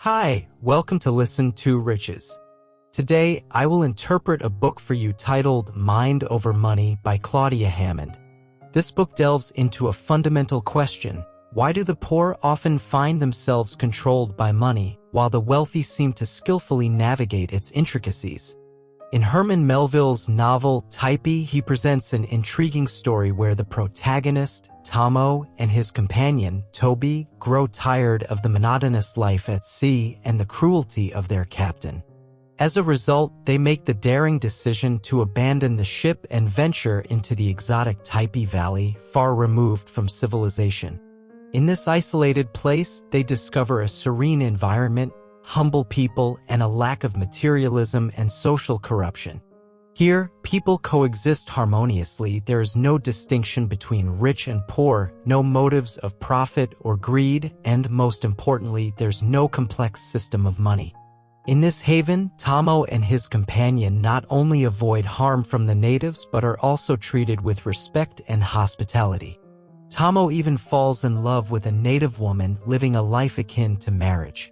Hi, welcome to Listen2Riches. Today, I will interpret a book for you titled Mind Over Money by Claudia Hammond. This book delves into a fundamental question: why do the poor often find themselves controlled by money, while the wealthy seem to skillfully navigate its intricacies? In Herman Melville's novel Typee, he presents an intriguing story where the protagonist, Tomo, and his companion, Toby, grow tired of the monotonous life at sea and the cruelty of their captain. As a result, they make the daring decision to abandon the ship and venture into the exotic Typee Valley, far removed from civilization. In this isolated place, they discover a serene environment, humble people, and a lack of materialism and social corruption. Here, people coexist harmoniously. There is no distinction between rich and poor, no motives of profit or greed, and most importantly, there's no complex system of money. In this haven, Tomo and his companion not only avoid harm from the natives but are also treated with respect and hospitality. Tomo even falls in love with a native woman, living a life akin to marriage.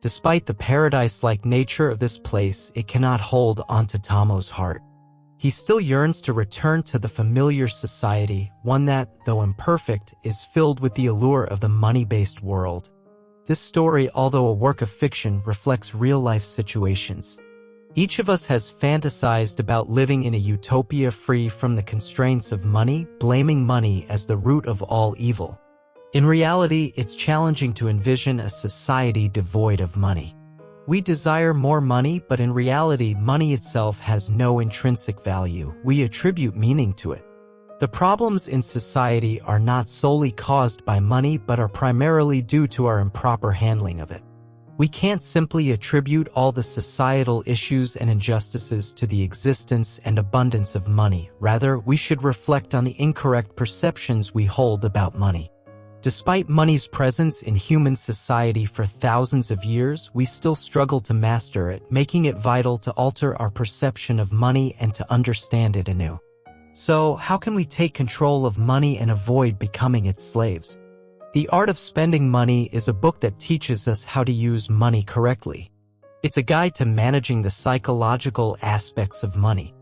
Despite the paradise-like nature of this place, it cannot hold onto Tomo's heart. He still yearns to return to the familiar society, one that, though imperfect, is filled with the allure of the money-based world. This story, although a work of fiction, reflects real-life situations. Each of us has fantasized about living in a utopia free from the constraints of money, blaming money as the root of all evil. In reality, it's challenging to envision a society devoid of money. We desire more money, but in reality, money itself has no intrinsic value. We attribute meaning to it. The problems in society are not solely caused by money, but are primarily due to our improper handling of it. We can't simply attribute all the societal issues and injustices to the existence and abundance of money. Rather, we should reflect on the incorrect perceptions we hold about money. Despite money's presence in human society for thousands of years, we still struggle to master it, making it vital to alter our perception of money and to understand it anew. So, how can we take control of money and avoid becoming its slaves? The Art of Spending Money is a book that teaches us how to use money correctly. It's a guide to managing the psychological aspects of money.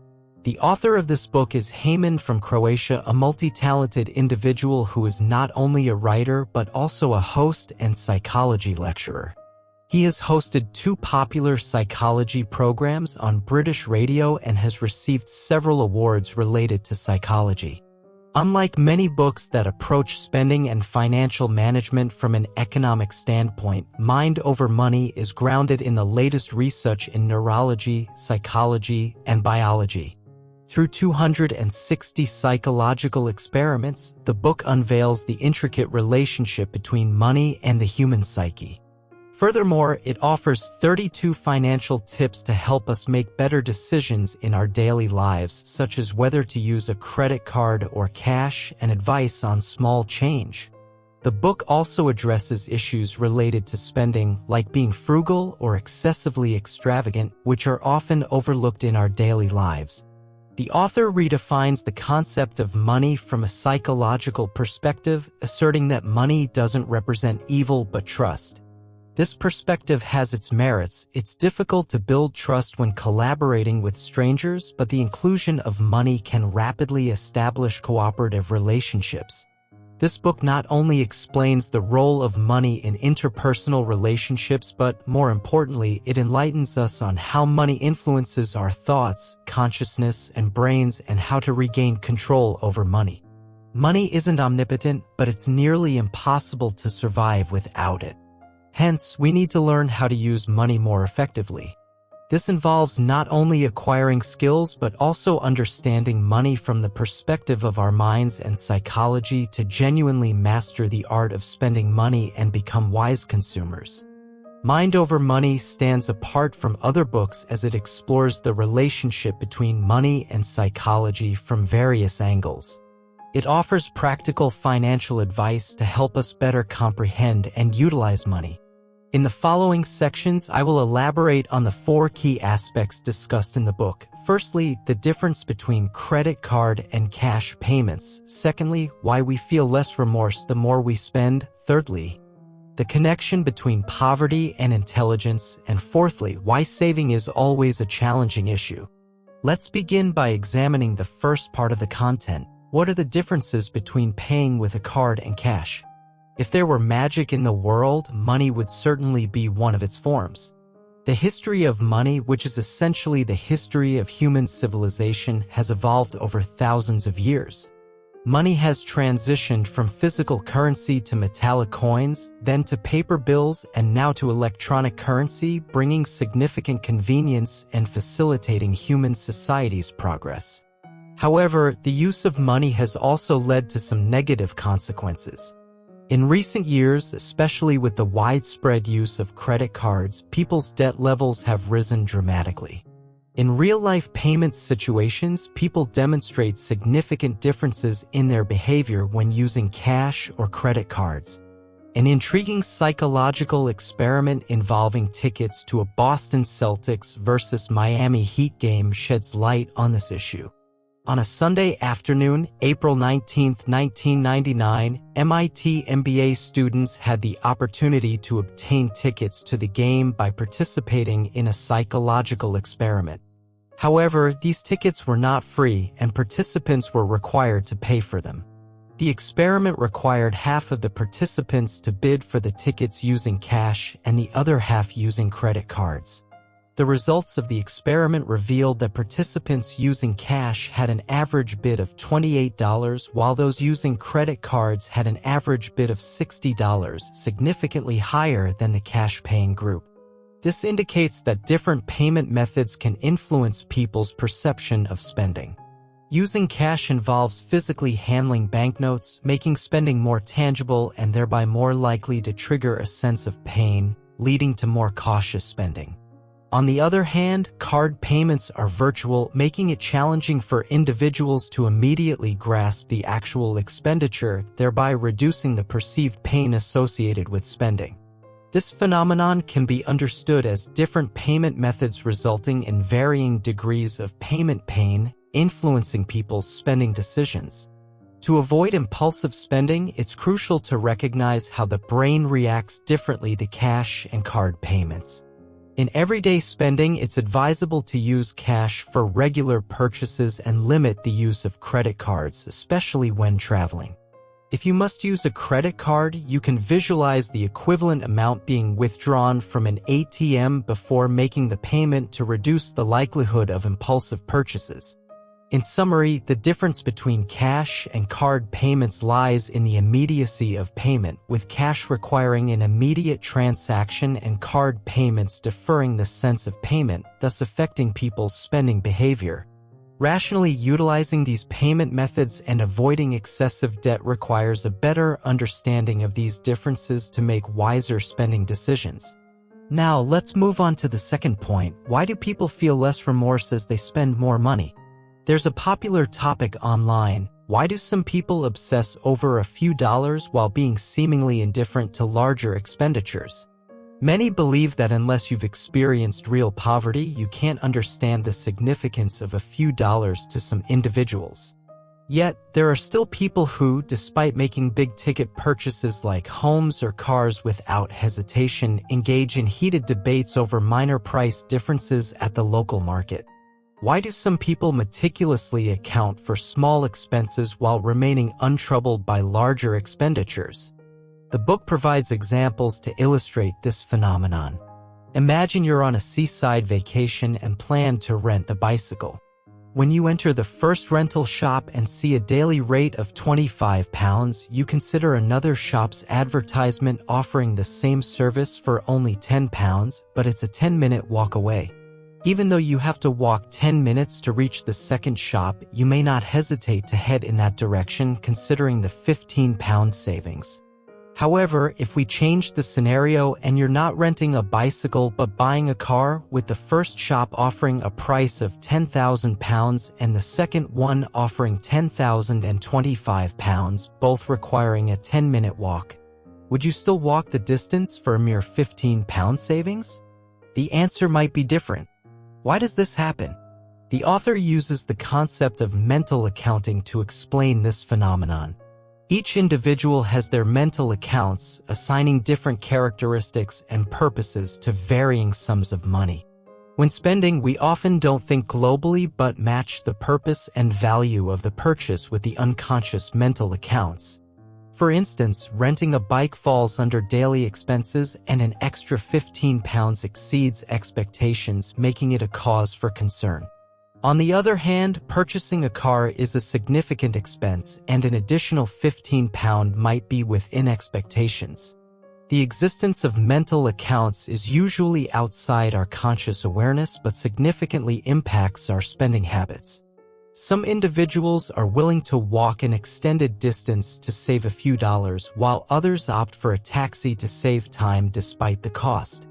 The author of this book is Hammond from Croatia, a multi-talented individual who is not only a writer but also a host and psychology lecturer. He has hosted 2 popular psychology programs on British radio and has received several awards related to psychology. Unlike many books that approach spending and financial management from an economic standpoint, Mind Over Money is grounded in the latest research in neurology, psychology, and biology. Through 260 psychological experiments, the book unveils the intricate relationship between money and the human psyche. Furthermore, it offers 32 financial tips to help us make better decisions in our daily lives, such as whether to use a credit card or cash, and advice on small change. The book also addresses issues related to spending, like being frugal or excessively extravagant, which are often overlooked in our daily lives. The author redefines the concept of money from a psychological perspective, asserting that money doesn't represent evil but trust. This perspective has its merits. It's difficult to build trust when collaborating with strangers, but the inclusion of money can rapidly establish cooperative relationships. This book not only explains the role of money in interpersonal relationships, but, more importantly, it enlightens us on how money influences our thoughts, consciousness, and brains, and how to regain control over money. Money isn't omnipotent, but it's nearly impossible to survive without it. Hence, we need to learn how to use money more effectively. This involves not only acquiring skills but also understanding money from the perspective of our minds and psychology to genuinely master the art of spending money and become wise consumers. Mind Over Money stands apart from other books as it explores the relationship between money and psychology from various angles. It offers practical financial advice to help us better comprehend and utilize money. In the following sections, I will elaborate on the 4 key aspects discussed in the book. Firstly, the difference between credit card and cash payments. Secondly, why we feel less remorse the more we spend. Thirdly, the connection between poverty and intelligence, and fourthly, why saving is always a challenging issue. Let's begin by examining the first part of the content. What are the differences between paying with a card and cash? If there were magic in the world, money would certainly be one of its forms. The history of money, which is essentially the history of human civilization, has evolved over thousands of years. Money has transitioned from physical currency to metallic coins, then to paper bills, and now to electronic currency, bringing significant convenience and facilitating human society's progress. However, the use of money has also led to some negative consequences. In recent years, especially with the widespread use of credit cards, people's debt levels have risen dramatically. In real-life payment situations, people demonstrate significant differences in their behavior when using cash or credit cards. An intriguing psychological experiment involving tickets to a Boston Celtics versus Miami Heat game sheds light on this issue. On a Sunday afternoon, April 19, 1999, MIT MBA students had the opportunity to obtain tickets to the game by participating in a psychological experiment. However, these tickets were not free, and participants were required to pay for them. The experiment required half of the participants to bid for the tickets using cash and the other half using credit cards. The results of the experiment revealed that participants using cash had an average bid of $28, while those using credit cards had an average bid of $60, significantly higher than the cash-paying group. This indicates that different payment methods can influence people's perception of spending. Using cash involves physically handling banknotes, making spending more tangible and thereby more likely to trigger a sense of pain, leading to more cautious spending. On the other hand, card payments are virtual, making it challenging for individuals to immediately grasp the actual expenditure, thereby reducing the perceived pain associated with spending. This phenomenon can be understood as different payment methods resulting in varying degrees of payment pain, influencing people's spending decisions. To avoid impulsive spending, it's crucial to recognize how the brain reacts differently to cash and card payments. In everyday spending, it's advisable to use cash for regular purchases and limit the use of credit cards, especially when traveling. If you must use a credit card, you can visualize the equivalent amount being withdrawn from an ATM before making the payment to reduce the likelihood of impulsive purchases. In summary, the difference between cash and card payments lies in the immediacy of payment, with cash requiring an immediate transaction and card payments deferring the sense of payment, thus affecting people's spending behavior. Rationally utilizing these payment methods and avoiding excessive debt requires a better understanding of these differences to make wiser spending decisions. Now, let's move on to the second point. Why do people feel less remorse as they spend more money? There's a popular topic online. Why do some people obsess over a few dollars while being seemingly indifferent to larger expenditures? Many believe that unless you've experienced real poverty, you can't understand the significance of a few dollars to some individuals. Yet, there are still people who, despite making big-ticket purchases like homes or cars without hesitation, engage in heated debates over minor price differences at the local market. Why do some people meticulously account for small expenses while remaining untroubled by larger expenditures? The book provides examples to illustrate this phenomenon. Imagine you're on a seaside vacation and plan to rent a bicycle. When you enter the first rental shop and see a daily rate of £25, you consider another shop's advertisement offering the same service for only £10, but it's a 10-minute walk away. Even though you have to walk 10 minutes to reach the second shop, you may not hesitate to head in that direction considering the £15 savings. However, if we change the scenario and you're not renting a bicycle but buying a car, with the first shop offering a price of £10,000 and the second one offering £10,025, both requiring a 10-minute walk, would you still walk the distance for a mere £15 savings? The answer might be different. Why does this happen? The author uses the concept of mental accounting to explain this phenomenon. Each individual has their mental accounts, assigning different characteristics and purposes to varying sums of money. When spending, we often don't think globally but match the purpose and value of the purchase with the unconscious mental accounts. For instance, renting a bike falls under daily expenses and an extra £15 exceeds expectations, making it a cause for concern. On the other hand, purchasing a car is a significant expense and an additional £15 might be within expectations. The existence of mental accounts is usually outside our conscious awareness but significantly impacts our spending habits. Some individuals are willing to walk an extended distance to save a few dollars, while others opt for a taxi to save time despite the cost.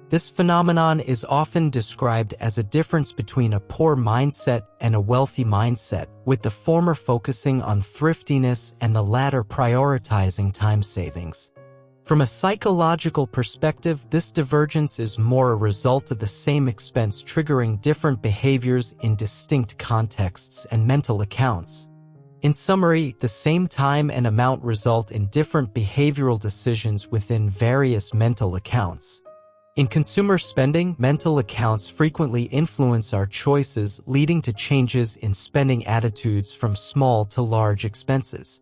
This phenomenon is often described as a difference between a poor mindset and a wealthy mindset, with the former focusing on thriftiness and the latter prioritizing time savings. From a psychological perspective, this divergence is more a result of the same expense triggering different behaviors in distinct contexts and mental accounts. In summary, the same time and amount result in different behavioral decisions within various mental accounts. In consumer spending, mental accounts frequently influence our choices, leading to changes in spending attitudes from small to large expenses.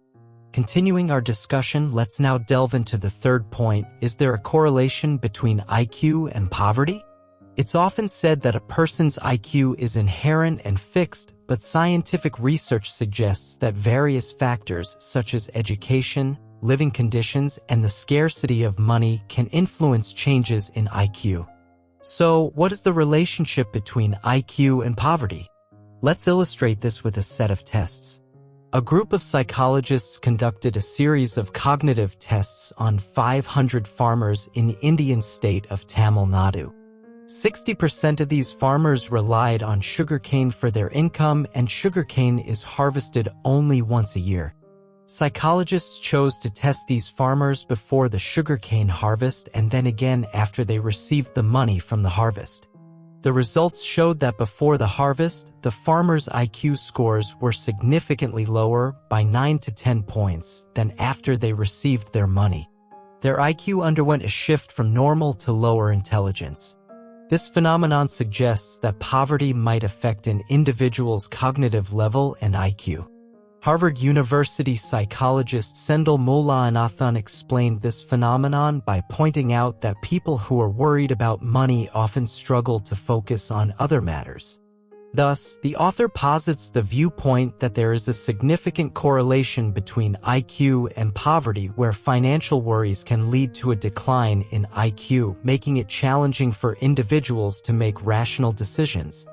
Continuing our discussion, let's now delve into the third point. Is there a correlation between IQ and poverty? It's often said that a person's IQ is inherent and fixed, but scientific research suggests that various factors such as education, living conditions, and the scarcity of money can influence changes in IQ. So, what is the relationship between IQ and poverty? Let's illustrate this with a set of tests. A group of psychologists conducted a series of cognitive tests on 500 farmers in the Indian state of Tamil Nadu. 60% of these farmers relied on sugarcane for their income, and sugarcane is harvested only once a year. Psychologists chose to test these farmers before the sugarcane harvest and then again after they received the money from the harvest. The results showed that before the harvest, the farmers' IQ scores were significantly lower by 9 to 10 points than after they received their money. Their IQ underwent a shift from normal to lower intelligence. This phenomenon suggests that poverty might affect an individual's cognitive level and IQ. Harvard University psychologist Sendhil Mullainathan explained this phenomenon by pointing out that people who are worried about money often struggle to focus on other matters. Thus, the author posits the viewpoint that there is a significant correlation between IQ and poverty, where financial worries can lead to a decline in IQ, making it challenging for individuals to make rational decisions.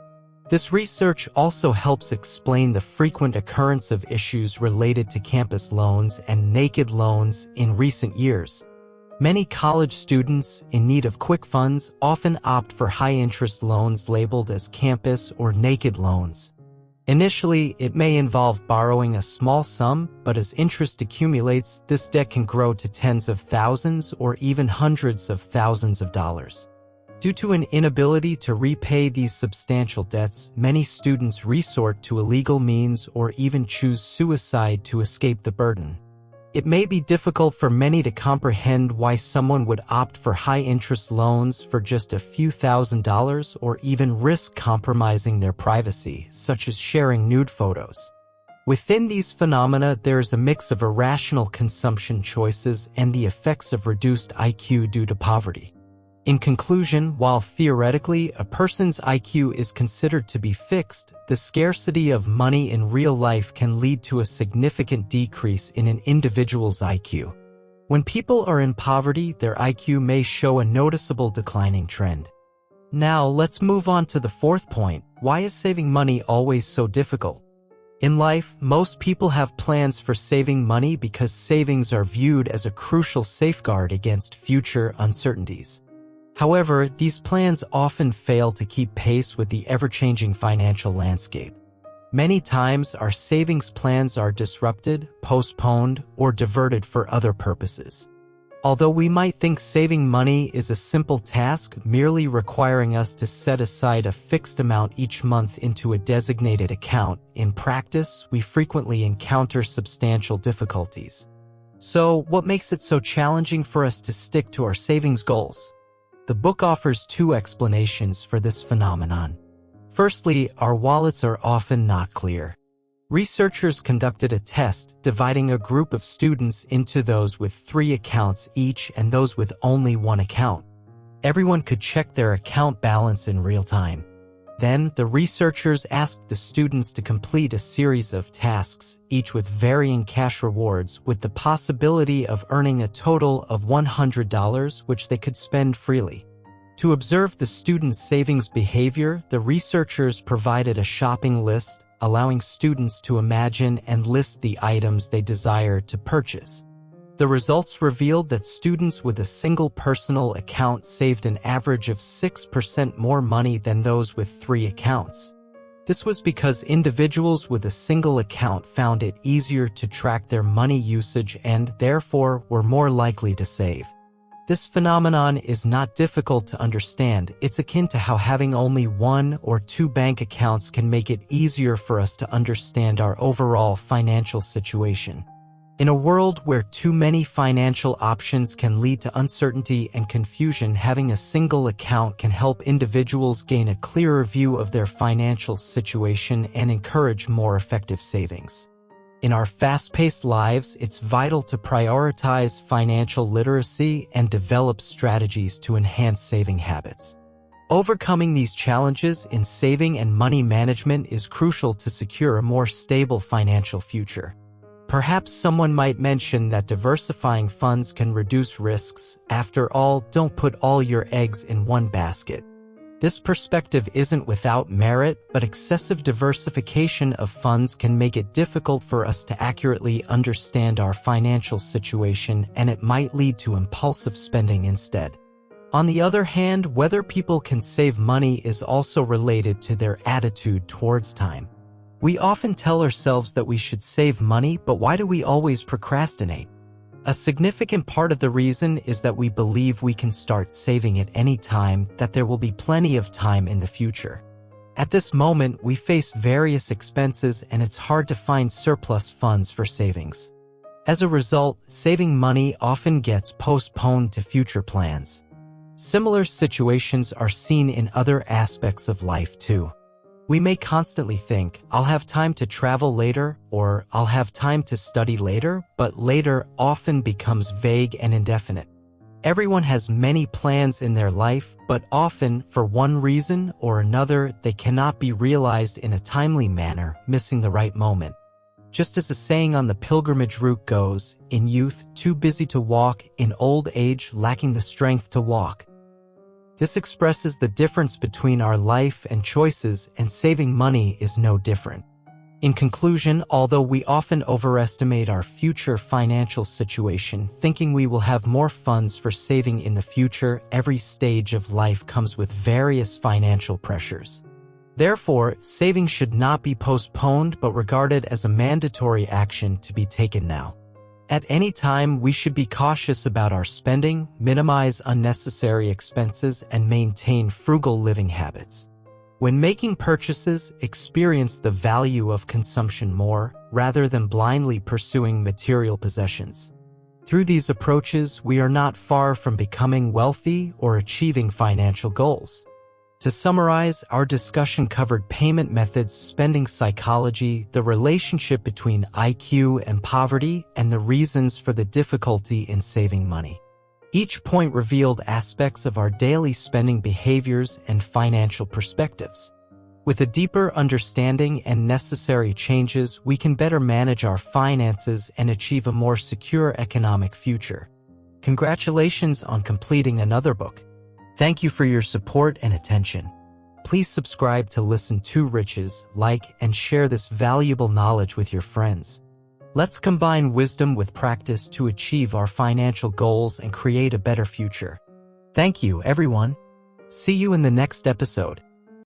This research also helps explain the frequent occurrence of issues related to campus loans and naked loans in recent years. Many college students in need of quick funds often opt for high-interest loans labeled as campus or naked loans. Initially, it may involve borrowing a small sum, but as interest accumulates, this debt can grow to tens of thousands or even hundreds of thousands of dollars. Due to an inability to repay these substantial debts, many students resort to illegal means or even choose suicide to escape the burden. It may be difficult for many to comprehend why someone would opt for high-interest loans for just a few $1,000s or even risk compromising their privacy, such as sharing nude photos. Within these phenomena, there is a mix of irrational consumption choices and the effects of reduced IQ due to poverty. In conclusion, while theoretically a person's IQ is considered to be fixed, the scarcity of money in real life can lead to a significant decrease in an individual's IQ. When people are in poverty, their IQ may show a noticeable declining trend. Now, let's move on to the fourth point. Why is saving money always so difficult? In life, most people have plans for saving money because savings are viewed as a crucial safeguard against future uncertainties. However, these plans often fail to keep pace with the ever-changing financial landscape. Many times, our savings plans are disrupted, postponed, or diverted for other purposes. Although we might think saving money is a simple task, merely requiring us to set aside a fixed amount each month into a designated account, in practice, we frequently encounter substantial difficulties. So, what makes it so challenging for us to stick to our savings goals? The book offers two explanations for this phenomenon. Firstly, our wallets are often not clear. Researchers conducted a test dividing a group of students into those with 3 accounts each and those with only 1 account. Everyone could check their account balance in real time. Then, the researchers asked the students to complete a series of tasks, each with varying cash rewards, with the possibility of earning a total of $100 which they could spend freely. To observe the students' savings behavior, the researchers provided a shopping list, allowing students to imagine and list the items they desired to purchase. The results revealed that students with a single personal account saved an average of 6% more money than those with 3 accounts. This was because individuals with a single account found it easier to track their money usage and, therefore, were more likely to save. This phenomenon is not difficult to understand. It's akin to how having only 1 or 2 bank accounts can make it easier for us to understand our overall financial situation. In a world where too many financial options can lead to uncertainty and confusion, having a single account can help individuals gain a clearer view of their financial situation and encourage more effective savings. In our fast-paced lives, it's vital to prioritize financial literacy and develop strategies to enhance saving habits. Overcoming these challenges in saving and money management is crucial to secure a more stable financial future. Perhaps someone might mention that diversifying funds can reduce risks. After all, don't put all your eggs in one basket. This perspective isn't without merit, but excessive diversification of funds can make it difficult for us to accurately understand our financial situation, and it might lead to impulsive spending instead. On the other hand, whether people can save money is also related to their attitude towards time. We often tell ourselves that we should save money, but why do we always procrastinate? A significant part of the reason is that we believe we can start saving at any time, that there will be plenty of time in the future. At this moment, we face various expenses and it's hard to find surplus funds for savings. As a result, saving money often gets postponed to future plans. Similar situations are seen in other aspects of life too. We may constantly think, I'll have time to travel later, or I'll have time to study later, but later often becomes vague and indefinite. Everyone has many plans in their life, but often, for one reason or another, they cannot be realized in a timely manner, missing the right moment. Just as a saying on the pilgrimage route goes, in youth, too busy to walk, in old age, lacking the strength to walk. This expresses the difference between our life and choices, and saving money is no different. In conclusion, although we often overestimate our future financial situation, thinking we will have more funds for saving in the future, every stage of life comes with various financial pressures. Therefore, saving should not be postponed but regarded as a mandatory action to be taken now. At any time, we should be cautious about our spending, minimize unnecessary expenses, and maintain frugal living habits. When making purchases, experience the value of consumption more, rather than blindly pursuing material possessions. Through these approaches, we are not far from becoming wealthy or achieving financial goals. To summarize, our discussion covered payment methods, spending psychology, the relationship between IQ and poverty, and the reasons for the difficulty in saving money. Each point revealed aspects of our daily spending behaviors and financial perspectives. With a deeper understanding and necessary changes, we can better manage our finances and achieve a more secure economic future. Congratulations on completing another book. Thank you for your support and attention. Please subscribe to Listen2Riches, like, and share this valuable knowledge with your friends. Let's combine wisdom with practice to achieve our financial goals and create a better future. Thank you, everyone. See you in the next episode.